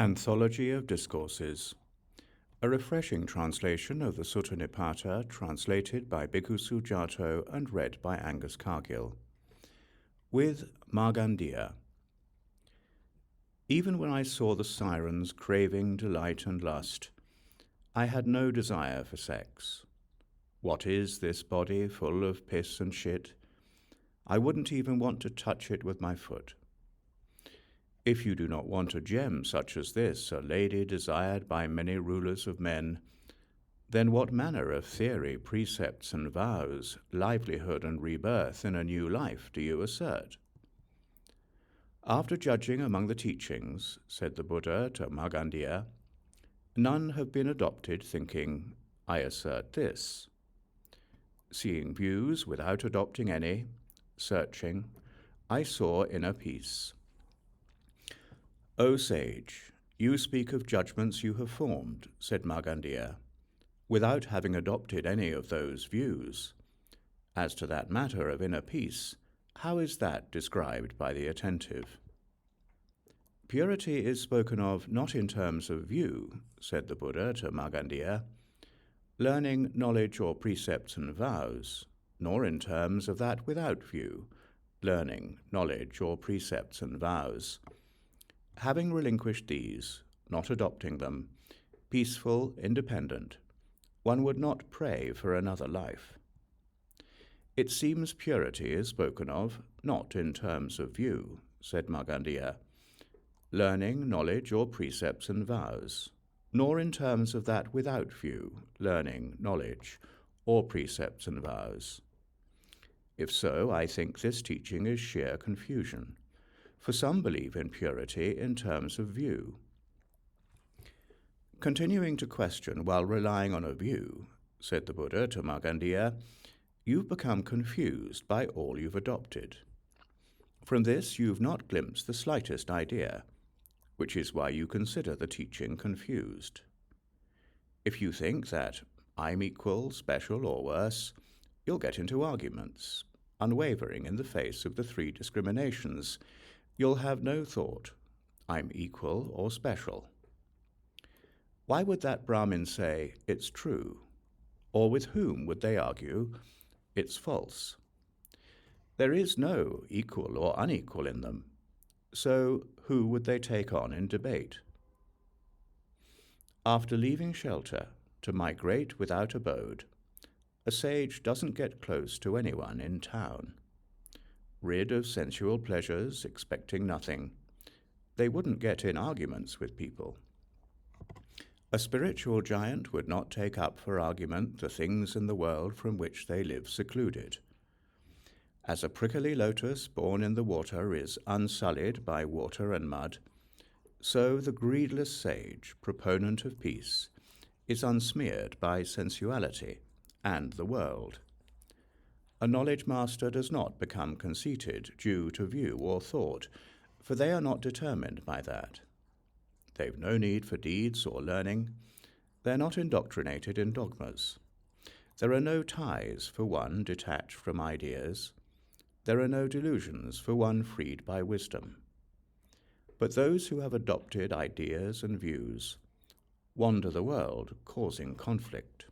Anthology of Discourses, a refreshing translation of the Sutta Nipāta, translated by Bhikkhu Sujato and read by Angus Cargill. With Margandeya. Even when I saw the sirens craving delight and lust, I had no desire for sex. What is this body full of piss and shit? I wouldn't even want to touch it with my foot. If you do not want a gem such as this, a lady desired by many rulers of men, then what manner of theory, precepts and vows, livelihood and rebirth in a new life do you assert? After judging among the teachings, said the Buddha to Margandeya, none have been adopted thinking, I assert this. Seeing views without adopting any, searching, I saw inner peace. O sage, you speak of judgments you have formed, said Margandeya, without having adopted any of those views. As to that matter of inner peace, how is that described by the attentive? Purity is spoken of not in terms of view, said the Buddha to Margandeya, learning, knowledge, or precepts and vows, nor in terms of that without view, learning, knowledge, or precepts and vows. Having relinquished these, not adopting them, peaceful, independent, one would not pray for another life. It seems purity is spoken of not in terms of view, said Margandeya, learning, knowledge, or precepts and vows, nor in terms of that without view, learning, knowledge, or precepts and vows. If so, I think this teaching is sheer confusion. For some believe in purity in terms of view. Continuing to question while relying on a view, said the Buddha to Margandeya, you've become confused by all you've adopted. From this you've not glimpsed the slightest idea, which is why you consider the teaching confused. If you think that I'm equal, special, or worse, you'll get into arguments, unwavering in the face of the three discriminations. You'll have no thought, I'm equal or special. Why would that Brahmin say, it's true? Or with whom would they argue, it's false? There is no equal or unequal in them, so who would they take on in debate? After leaving shelter to migrate without abode, a sage doesn't get close to anyone in town. Rid of sensual pleasures, expecting nothing, they wouldn't get in arguments with people. A spiritual giant would not take up for argument the things in the world from which they live secluded. As a prickly lotus born in the water is unsullied by water and mud, so the greedless sage, proponent of peace, is unsmeared by sensuality and the world. A knowledge master does not become conceited due to view or thought, for they are not determined by that. They've no need for deeds or learning. They're not indoctrinated in dogmas. There are no ties for one detached from ideas. There are no delusions for one freed by wisdom. But those who have adopted ideas and views wander the world, causing conflict.